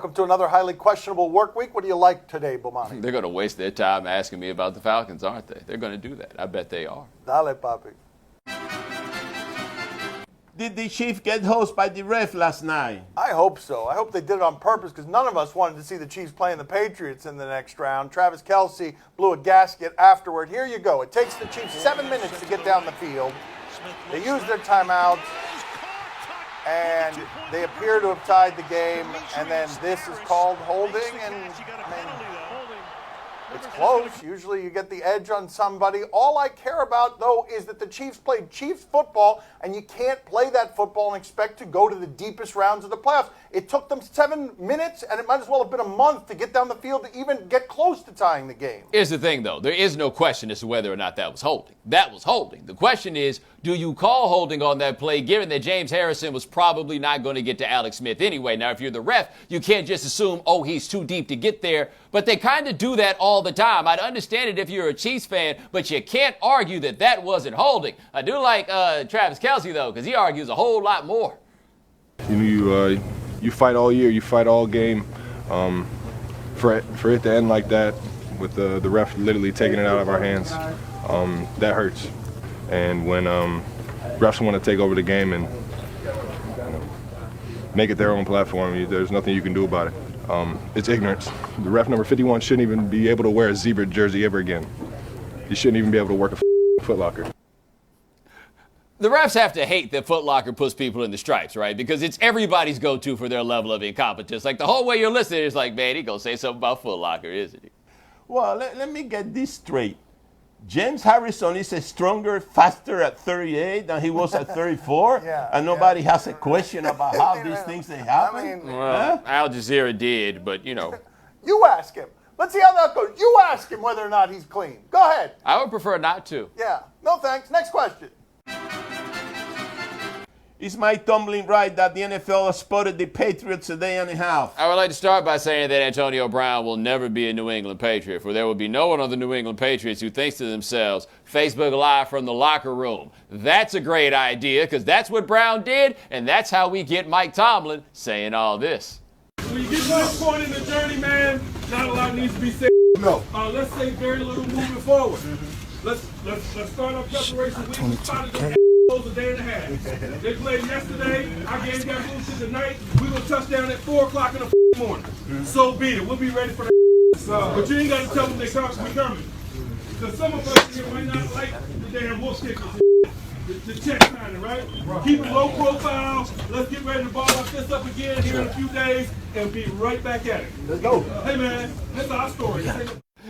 welcome to another highly questionable work week. What do you like today, Bomani? They're going to waste their time asking me about the Falcons, aren't they? They're going to do that. I bet they are. Dale, papi. Did the Chiefs get hosed by the ref last night? I hope so. I hope they did it on purpose because none of us wanted to see the Chiefs playing the Patriots in the next round. Travis Kelce blew a gasket afterward. Here you go. It takes the Chiefs 7 minutes to get down the field. They used their timeout, and they appear to have tied the game, and then this is called holding, and it's close. Usually you get the edge on somebody. All I care about, though, is that the Chiefs played Chiefs football, and you can't play that football and expect to go to the deepest rounds of the playoffs. It took them 7 minutes, and it might as well have been a month to get down the field to even get close to tying the game. Here's the thing, though. There is no question as to whether or not that was holding. That was holding. The question is, do you call holding on that play, given that James Harrison was probably not going to get to Alex Smith anyway? Now, if you're the ref, you can't just assume, oh, he's too deep to get there. But they kind of do that all the time. I'd understand it if you're a Chiefs fan, but you can't argue that that wasn't holding. I do like Travis Kelce, though, because he argues a whole lot more. You fight all year, you fight all game. For it to end like that, with the ref literally taking it out of our hands, that hurts. And when refs want to take over the game and make it their own platform, there's nothing you can do about it. It's ignorance. The ref number 51 shouldn't even be able to wear a zebra jersey ever again. He shouldn't even be able to work a Foot Locker. The refs have to hate that Foot Locker puts people in the stripes, right? Because it's everybody's go-to for their level of incompetence. Like, the whole way you're listening, it's like, man, he gonna say something about Foot Locker, isn't he? Well, let me get this straight. James Harrison is stronger, faster at 38 than he was at 34, and nobody has a question about how these things they happen. Well, Al Jazeera did, but you know. You ask him. Let's see how that goes. You ask him whether or not he's clean. Go ahead. I would prefer not to. Yeah. No thanks. Next question. Is Mike Tomlin right that the NFL spotted the Patriots a day and a half? I would like to start by saying that Antonio Brown will never be a New England Patriot, for there will be no one on the New England Patriots who thinks to themselves, Facebook Live from the locker room. That's a great idea, because that's what Brown did, and that's how we get Mike Tomlin saying all this. When you get to this point in the journey, man, not a lot needs to be said. No. Let's say very little moving forward. Let's start our preparation week. We spotted them a day and a half. They played yesterday. Our game got moved to tonight. We're going to touch down at 4 o'clock in the morning. So be it. We'll be ready for that. But you ain't got to tell them they're coming. Because some of us here might not like the damn wolf kickers. The check signing, right? Keep it low profile. Let's get ready to ball up this up again here in a few days and be right back at it. Let's go. Hey, man, this is our story.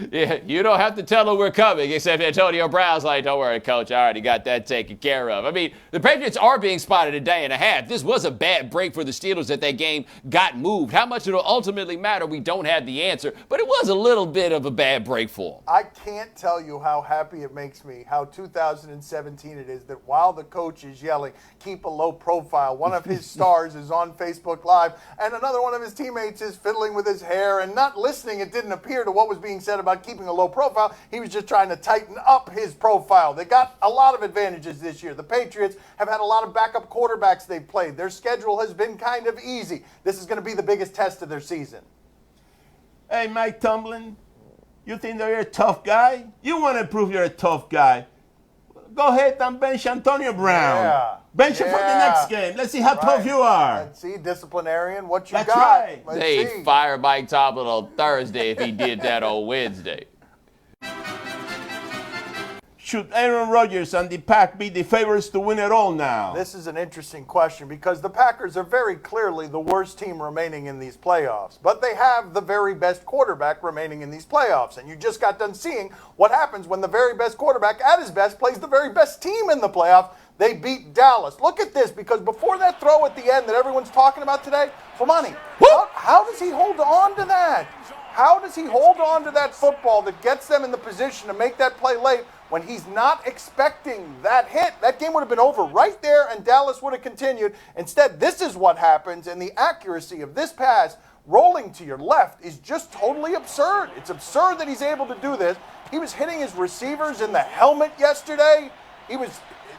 Yeah, you don't have to tell them we're coming, except Antonio Brown's like, don't worry, coach, I already got that taken care of. I mean, the Patriots are being spotted a day and a half. This was a bad break for the Steelers that game got moved. How much it'll ultimately matter, we don't have the answer, but it was a little bit of a bad break for them. I can't tell you how happy it makes me, how 2017 it is, that while the coach is yelling, keep a low profile, one of his stars is on Facebook Live, and another one of his teammates is fiddling with his hair and not listening, it didn't appear, to what was being said about keeping a low profile. He was just trying to tighten up his profile. They got a lot of advantages this year. The Patriots have had a lot of backup quarterbacks they've played. Their schedule has been kind of easy. This is going to be the biggest test of their season. Hey, Mike Tomlin, you think that you're a tough guy? You want to prove you're a tough guy. Go ahead and bench Antonio Brown. Yeah. Bench him for the next game. Let's see how tough you are. Let's see, disciplinarian, what you That's got. right. They'd fire Mike Tomlin on Thursday if he did that on Wednesday. Should Aaron Rodgers and the Pack be the favorites to win it all now? This is an interesting question because the Packers are very clearly the worst team remaining in these playoffs, but they have the very best quarterback remaining in these playoffs, and you just got done seeing what happens when the very best quarterback at his best plays the very best team in the playoffs. They beat Dallas. Look at this, because before that throw at the end that everyone's talking about today, Fomani, how does he hold on to that? How does he hold on to that football that gets them in the position to make that play late when he's not expecting that hit? That game would have been over right there, and Dallas would have continued. Instead, this is what happens, and the accuracy of this pass rolling to your left is just totally absurd. It's absurd that he's able to do this. He was hitting his receivers in the helmet yesterday.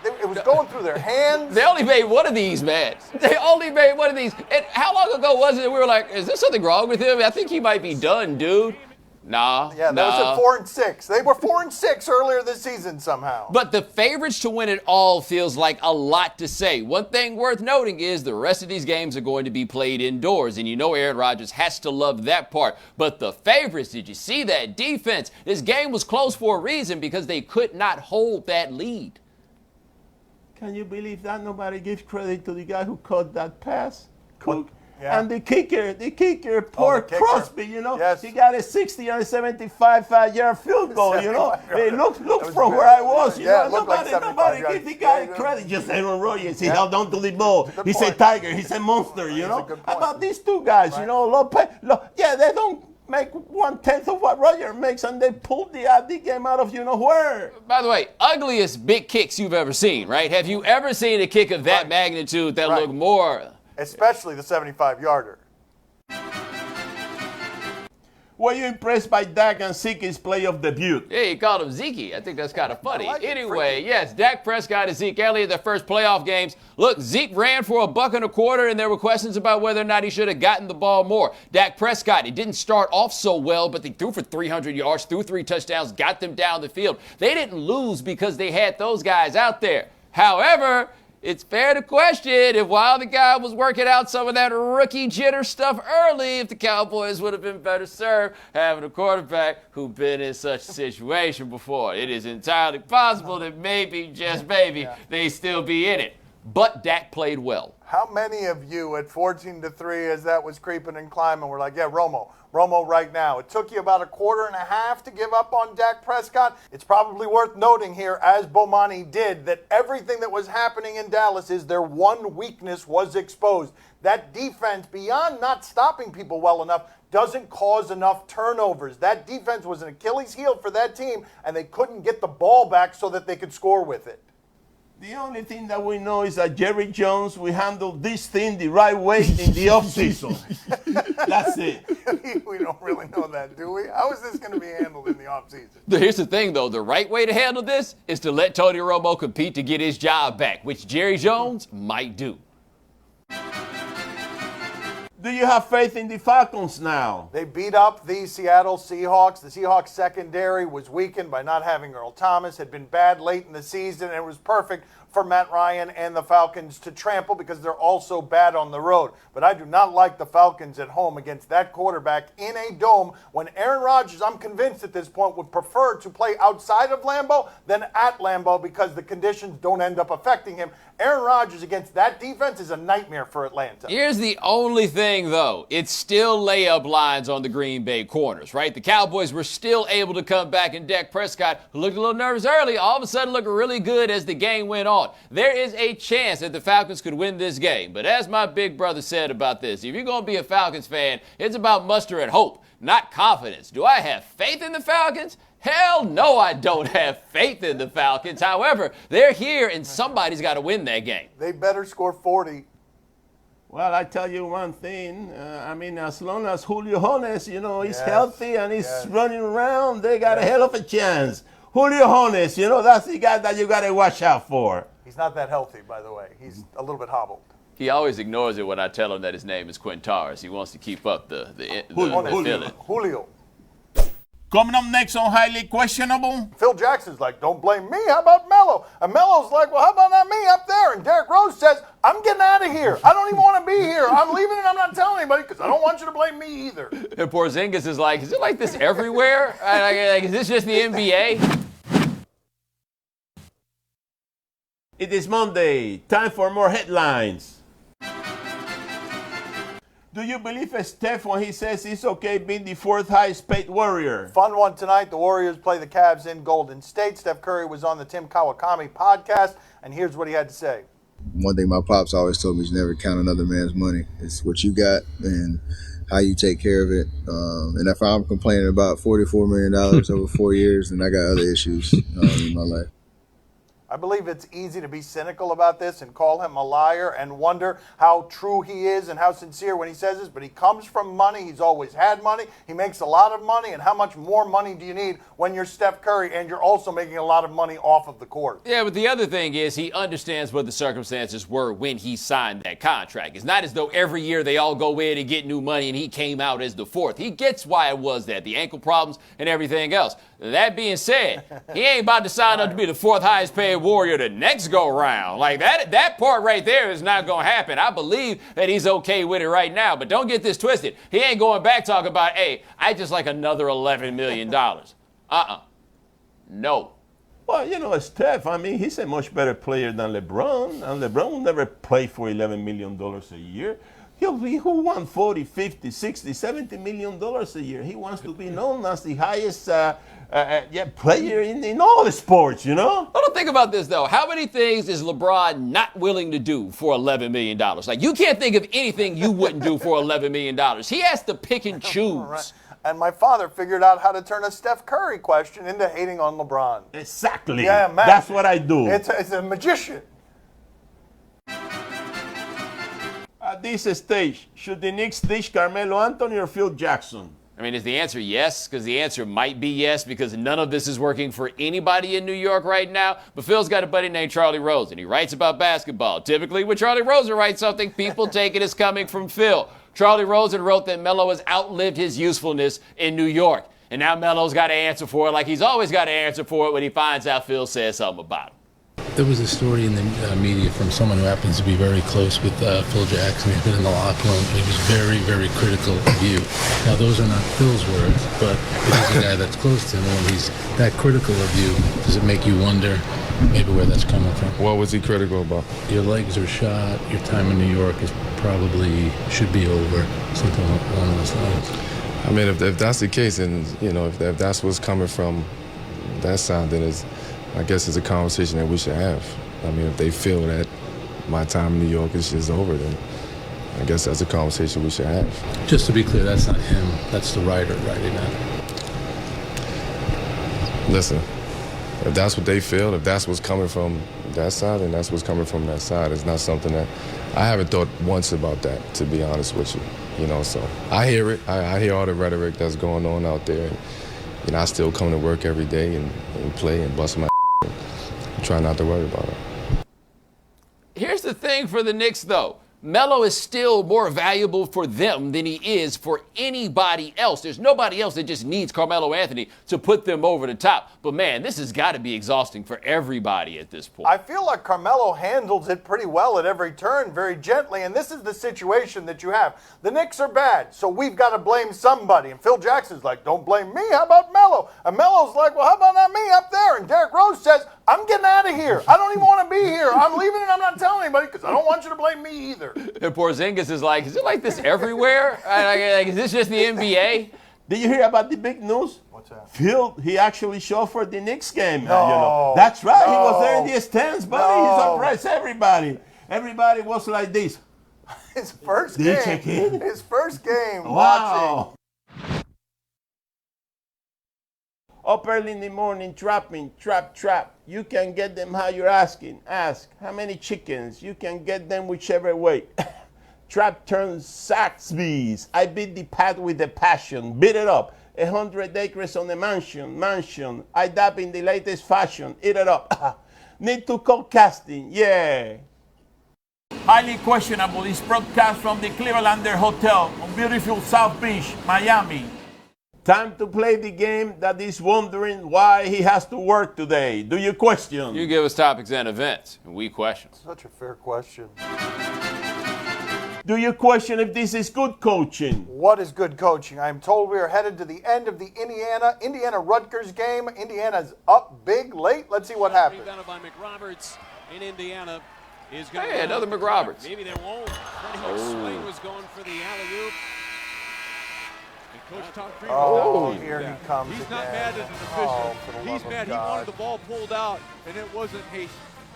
It was going through their hands. They only made one of these, man. They only made one of these. And how long ago was it that we were like, is there something wrong with him? I think he might be done, dude. Nah. Yeah, that was at 4-6. They were 4-6 earlier this season somehow. But the favorites to win it all feels like a lot to say. One thing worth noting is the rest of these games are going to be played indoors, and you know Aaron Rodgers has to love that part. But the favorites, did you see that defense? This game was close for a reason because they could not hold that lead. Can you believe that? Nobody gives credit to the guy who caught that pass. Cook. Yeah. And the kicker, poor Crosby, you know, yes. he got a 60 and a 75-yard field goal, you know. Hey, look from bad. where I was, you know. Nobody Gives the guy credit. Just Aaron Rodgers, he held on to the ball. He's a tiger, he's a monster, you know. How about these two guys, you know, they don't make 1/10 of what Rodgers makes, and they pulled the game out of you know where. By the way, ugliest big kicks you've ever seen, right? Have you ever seen a kick of that magnitude that looked more... Especially the 75-yarder. Were you impressed by Dak and Zeke's playoff debut? Yeah, he called him Zeke. I think that's kind of funny. Anyway, yes, Dak Prescott and Zeke Elliott, their first playoff games. Look, Zeke ran for $1.25, and there were questions about whether or not he should have gotten the ball more. Dak Prescott, he didn't start off so well, but they threw for 300 yards, threw 3 touchdowns, got them down the field. They didn't lose because they had those guys out there. However, it's fair to question if while the guy was working out some of that rookie jitter stuff early, if the Cowboys would have been better served having a quarterback who'd been in such a situation before. It is entirely possible that maybe, just maybe, they still be in it. But Dak played well. How many of you at 14-3 as that was creeping and climbing were like, yeah, Romo right now. It took you about 1.5 quarters to give up on Dak Prescott. It's probably worth noting here, as Bomani did, that everything that was happening in Dallas is their one weakness was exposed. That defense, beyond not stopping people well enough, doesn't cause enough turnovers. That defense was an Achilles heel for that team, and they couldn't get the ball back so that they could score with it. The only thing that we know is that Jerry Jones will handle this thing the right way in the offseason. That's it. We don't really know that, do we? How is this going to be handled in the offseason? Here's the thing, though. The right way to handle this is to let Tony Romo compete to get his job back, which Jerry Jones might do. Do you have faith in the Falcons now? They beat up the Seattle Seahawks. The Seahawks secondary was weakened by not having Earl Thomas, had been bad late in the season, and it was perfect for Matt Ryan and the Falcons to trample because they're also bad on the road. But I do not like the Falcons at home against that quarterback in a dome when Aaron Rodgers, I'm convinced at this point, would prefer to play outside of Lambeau than at Lambeau because the conditions don't end up affecting him. Aaron Rodgers against that defense is a nightmare for Atlanta. Here's the only thing, though. It's still layup lines on the Green Bay corners, right? The Cowboys were still able to come back, and Dak Prescott, who looked a little nervous early, all of a sudden looked really good as the game went on. There is a chance that the Falcons could win this game. But as my big brother said about this, if you're going to be a Falcons fan, it's about mustering hope, not confidence. Do I have faith in the Falcons? Hell no, I don't have faith in the Falcons. However, they're here, and somebody's got to win that game. They better score 40. Well, I tell you one thing. As long as Julio Jones, is healthy and he's running around, they got a hell of a chance. Julio Jones, that's the guy that you got to watch out for. He's not that healthy, by the way. He's a little bit hobbled. He always ignores it when I tell him that his name is Quintaris. He wants to keep up the feeling. Julio. Coming up next on Highly Questionable. Phil Jackson's like, don't blame me. How about Melo? And Melo's like, well, how about not me up there? And Derrick Rose says, I'm getting out of here. I don't even want to be here. I'm leaving and I'm not telling anybody because I don't want you to blame me either. And Porzingis is like, is it like this everywhere? Is this just the NBA? It is Monday. Time for more headlines. Do you believe Steph when he says it's okay being the 4th highest paid Warrior? Fun one tonight. The Warriors play the Cavs in Golden State. Steph Curry was on the Tim Kawakami podcast, and here's what he had to say. One thing my pops always told me is never count another man's money. It's what you got and how you take care of it. And if I'm complaining about $44 million over 4 years, then I got other issues in my life. I believe it's easy to be cynical about this and call him a liar and wonder how true he is and how sincere when he says this, but he comes from money. He's always had money. He makes a lot of money, and how much more money do you need when you're Steph Curry and you're also making a lot of money off of the court? Yeah, but the other thing is he understands what the circumstances were when he signed that contract. It's not as though every year they all go in and get new money and he came out as the fourth. He gets why it was that, the ankle problems and everything else. That being said, he ain't about to sign up to be the fourth highest paid Warrior the next go round. Like that part right there is not going to happen. I believe that he's okay with it right now, but don't get this twisted. He ain't going back talking about, hey, I just like another $11 million. No. Well, you know, Steph, I mean, he's a much better player than LeBron, and LeBron will never play for $11 million a year. Who won 40, 50, 60, 70 million dollars a year? He wants to be known as the highest player in all the sports, you know? I don't think about this, though. How many things is LeBron not willing to do for $11 million? Like, you can't think of anything you wouldn't do for $11 million. He has to pick and choose. Right. And my father figured out how to turn a Steph Curry question into hating on LeBron. Exactly. Yeah, man. That's what I do. It's a magician. At this stage, should the Knicks ditch Carmelo Anthony or Phil Jackson? I mean, is the answer yes? Because the answer might be yes, because none of this is working for anybody in New York right now. But Phil's got a buddy named Charlie Rosen. He writes about basketball. Typically, when Charlie Rosen writes something, people take it as coming from Phil. Charlie Rosen wrote that Melo has outlived his usefulness in New York. And now Melo's got to answer for it like he's always got to answer for it when he finds out Phil says something about him. There was a story in the media from someone who happens to be very close with Phil Jackson. He's been in the locker room. He was very, very critical of you. Now, those are not Phil's words, but it is a guy that's close to him. When he's that critical of you, does it make you wonder maybe where that's coming from? What was he critical about? Your legs are shot. Your time in New York is probably should be over. Something along those lines. I mean, if that's the case, and you know, if that's what's coming from that side, then I guess it's a conversation that we should have. I mean, if they feel that my time in New York is just over, then I guess that's a conversation we should have. Just to be clear, that's not him. That's the writer writing that. Listen, if that's what they feel, if that's what's coming from that side, then that's what's coming from that side. It's not something that I haven't thought once about that, to be honest with you. You know, so I hear it. I hear all the rhetoric that's going on out there. And, you know, I still come to work every day and play and bust my and try not to worry about it. Here's the thing for the Knicks, though. Melo is still more valuable for them than he is for anybody else. There's nobody else that just needs Carmelo Anthony to put them over the top. But, man, this has got to be exhausting for everybody at this point. I feel like Carmelo handles it pretty well at every turn, very gently, and this is the situation that you have. The Knicks are bad, so we've got to blame somebody. And Phil Jackson's like, don't blame me, how about Melo? And Melo's like, well, how about not me up there? And Derrick Rose says, I'm getting out of here. I don't even want to be here. I'm leaving and I'm not telling anybody because I don't want you to blame me either. And Porzingis is like, is it like this everywhere? Like, is this just the NBA? Did you hear about the big news? What's that? Phil, he actually showed for the Knicks game. No, you know. That's right. no, He was there in the stands, buddy. no. He surprised everybody. Everybody was like this. His first Did you game. check in? His first game watching. Wow. Up early in the morning, trapping, trap. You can get them how you're asking. Ask how many chickens. You can get them whichever way. Trap turns Saxby's. I beat the pad with a passion. Beat it up. 100 acres on a mansion. I dab in the latest fashion. Eat it up. Need to call casting. Yeah. Highly questionable. This broadcast from the Clevelander Hotel on beautiful South Beach, Miami. Time to play the game that is wondering why he has to work today. Do you question? You give us topics and events, and we question. Such a fair question. Do you question if this is good coaching? What is good coaching? I am told we are headed to the end of the Indiana-Rutgers game. Indiana's up big late. Let's see what happens. Rebounded by McRoberts in Indiana. Is going Hey, another McRoberts. Maybe they won't. Freddie Hook's swing was going for the alley-oop. And Coach Tom Creamer. Oh, here he comes He's again. not mad at an official. Oh, for the He's love mad. of He wanted God. the ball pulled out, and it wasn't Hayes.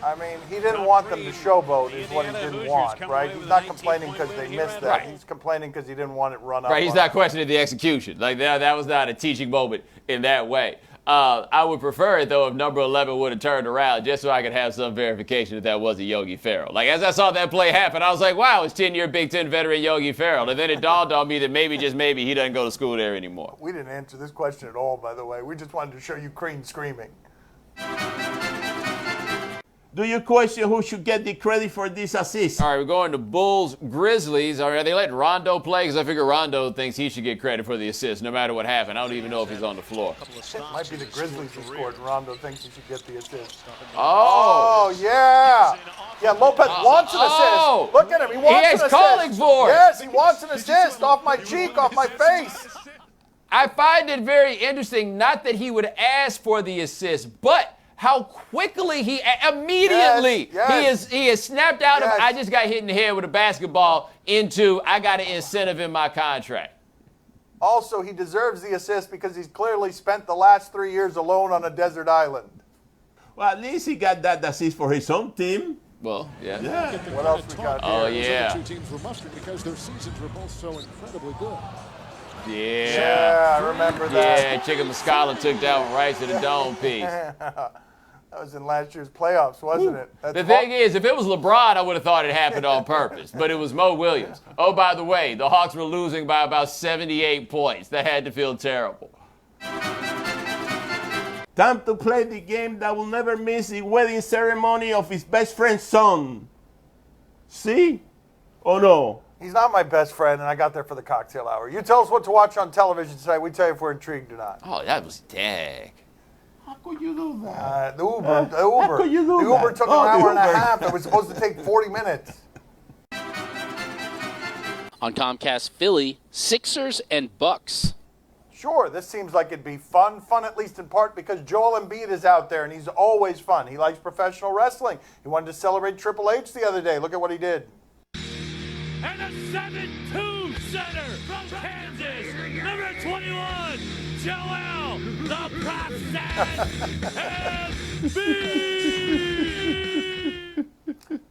I mean, he didn't want them to showboat is what he didn't want, right? He's not complaining because they missed that. Right. He's complaining because he didn't want it run up. Right, he's on not him. questioning the execution. Like, that was not a teaching moment in that way. I would prefer it, though, if number 11 would have turned around just so I could have some verification that wasn't Yogi Ferrell. Like, as I saw that play happen, I was like, wow, it's 10-year Big Ten veteran Yogi Ferrell. And then it dawned on me that maybe, just maybe, he doesn't go to school there anymore. We didn't answer this question at all, by the way. We just wanted to show you Crean screaming. Do you question who should get the credit for this assist? All right, we're going to Bulls Grizzlies. Are they letting Rondo play? Because I figure Rondo thinks he should get credit for the assist no matter what happened. I don't even know if he's on the floor. It might be the Grizzlies who scored, and Rondo thinks he should get the assist. Oh, yeah. Yeah, Lopez wants an assist. Look at him. He wants an assist. He is calling for it. Yes, he wants an assist off my cheek, off my face. I find it very interesting, not that he would ask for the assist, but how quickly he immediately he is snapped out of I just got hit in the head with a basketball into I got an incentive in my contract. Also, he deserves the assist because he's clearly spent the last 3 years alone on a desert island. Well, at least he got that assist for his own team. Well, yeah. What else we got here? Oh, yeah. The two teams were mustered because their seasons were both so incredibly good. Yeah. I remember that. Yeah, Chicken Muscala took that one right to the dome piece. That was in last year's playoffs, wasn't it? The thing is, if it was LeBron, I would have thought it happened on purpose. But it was Mo Williams. Oh, by the way, the Hawks were losing by about 78 points. That had to feel terrible. Time to play the game that will never miss the wedding ceremony of his best friend's son. See? Oh, no. He's not my best friend, and I got there for the cocktail hour. You tell us what to watch on television tonight. We tell you if we're intrigued or not. Oh, that was Dak. How could you do that? The Uber. How could you do the Uber that? took an hour and a half. It was supposed to take 40 minutes. On Comcast Philly, Sixers and Bucks. Sure, this seems like it'd be fun. Fun at least in part because Joel Embiid is out there, and he's always fun. He likes professional wrestling. He wanted to celebrate Triple H the other day. Look at what he did. And a 7-2 center from Kansas, number 21, Joel the Process Embiid.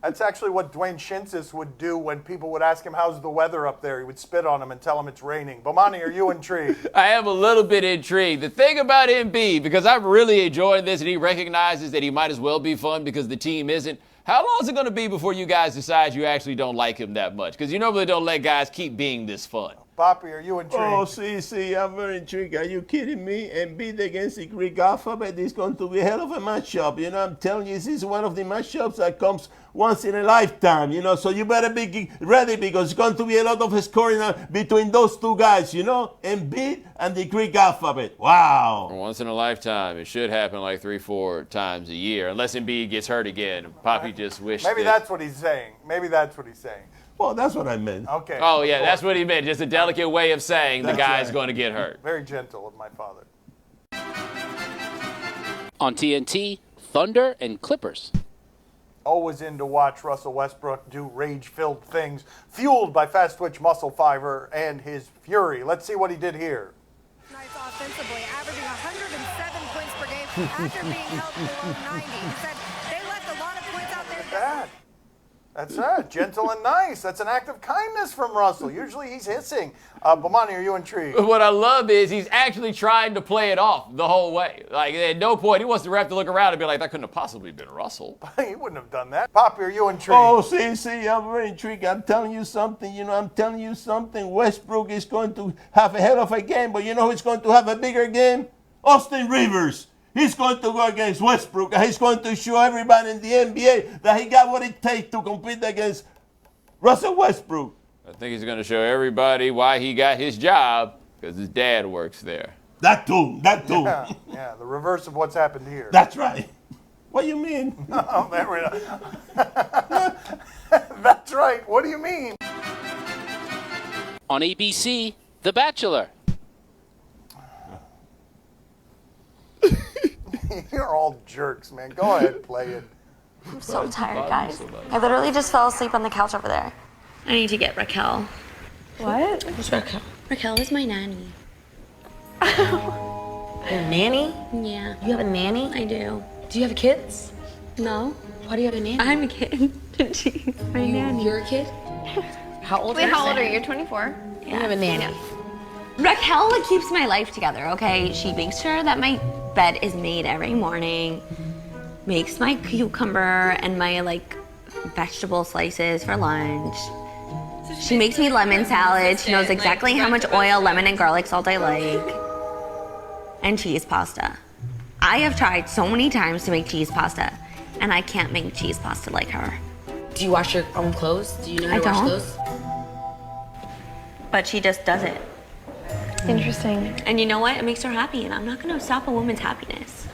That's actually what Dwayne Shinsis would do when people would ask him, how's the weather up there? He would spit on him and tell him it's raining. Bomani, are you intrigued? I am a little bit intrigued. The thing about Embiid, because I'm really enjoying this and he recognizes that he might as well be fun because the team isn't, how long is it going to be before you guys decide you actually don't like him that much? Because you normally don't let guys keep being this fun. Poppy, are you intrigued? Oh, see, I'm very intrigued. Are you kidding me? Embiid against the Greek alphabet is going to be a hell of a matchup. You know, I'm telling you, this is one of the matchups that comes once in a lifetime, you know, so you better be ready because it's going to be a lot of scoring between those two guys, you know, Embiid and the Greek alphabet. Wow. Once in a lifetime. It should happen like 3-4 times a year, unless Embiid gets hurt again. Poppy just wished Maybe that's what he's saying. Maybe that's what he's saying. Well, that's what I meant. Okay. Oh, yeah, that's what he meant. Just a delicate way of saying the guy's right. going to get hurt. Very gentle of my father. On TNT, Thunder and Clippers. Always in to watch Russell Westbrook do rage-filled things, fueled by fast-twitch muscle fiber and his fury. Let's see what he did here. Nice offensively, averaging 107 points per game after being held below 90. He said they left a lot of points out there. That's it. Gentle and nice. That's an act of kindness from Russell. Usually he's hissing. Bomani, are you intrigued? What I love is he's actually trying to play it off the whole way. Like, at no point, he wants the ref to look around and be like, that couldn't have possibly been Russell. He wouldn't have done that. Poppy, are you intrigued? Oh, see, I'm very intrigued. I'm telling you something. Westbrook is going to have a hell of a game, but you know who's going to have a bigger game? Austin Rivers. He's going to go against Westbrook, and he's going to show everybody in the NBA that he got what it takes to compete against Russell Westbrook. I think he's going to show everybody why he got his job, because his dad works there. That too. Yeah, the reverse of what's happened here. That's right. What do you mean? Oh, there we go. That's right. What do you mean? On ABC, The Bachelor. You're all jerks, man. Go ahead, play it. I'm so tired, guys. I literally just fell asleep on the couch over there. I need to get Raquel. What? Who's Raquel? Raquel is my nanny. Your nanny? Yeah. You have a nanny? I do. Do you have kids? No. Why do you have a nanny? I'm a kid. She's my nanny. You're a kid? How old Wait, are you? how old are you? You're 24. You have a nanny. Raquel keeps my life together, okay? She makes sure that my bed is made every morning, makes my cucumber and my like vegetable slices for lunch. She makes me lemon salad. She knows exactly how much oil, lemon, and garlic salt I like. And cheese pasta. I have tried so many times to make cheese pasta, and I can't make cheese pasta like her. Do you wash your own clothes? Do you know how to wash clothes? But she just does it. Interesting. And you know what? It makes her happy, and I'm not gonna stop a woman's happiness.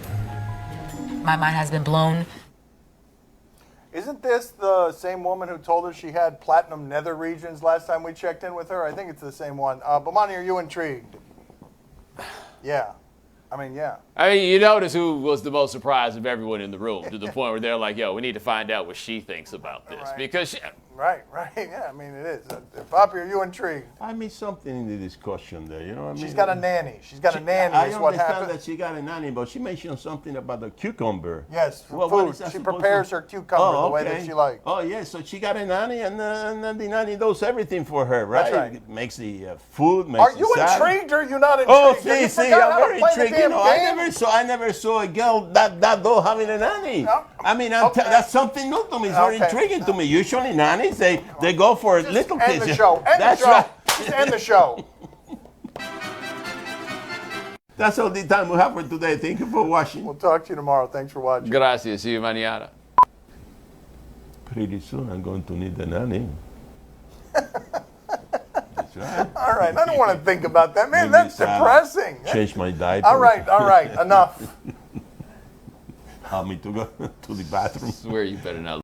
My mind has been blown. Isn't this the same woman who told us she had platinum nether regions last time we checked in with her? I think it's the same one. Bomani, are you intrigued? Yeah. I mean, you notice who was the most surprised of everyone in the room to the point where they're like, yo, we need to find out what she thinks about this. Right. Because she, Right. Yeah, I mean, it is. Poppy, are you intrigued? I missed something in the discussion there, you know what I mean? She's got a nanny. She's got a nanny, I is what understand happened. that she got a nanny, but she mentioned something about the cucumber. Yes, What food. is that She supposed prepares to- her cucumber the way that she likes. Oh, yeah, so she got a nanny, and then the nanny does everything for her, right? That's right. Makes the food, makes Are the you salad. intrigued or are you not intrigued? Oh, Have you see, forgot I'm how to very play the intrigued. You damn know, game? I never saw a girl that though having a nanny. I mean, that's something new to me. It's very Okay. intriguing to me. Usually nannies, they go for little End kids. the show. End That's the show. right. Just end the show. That's all the time we have for today. Thank you for watching. We'll talk to you tomorrow. Thanks for watching. Gracias. See you mañana. Pretty soon I'm going to need a nanny. That's right. All right. I don't want to think about that. Man, Maybe that's salad. depressing. Change my diaper. All right. Enough. Help me to go to the bathroom. I swear you better not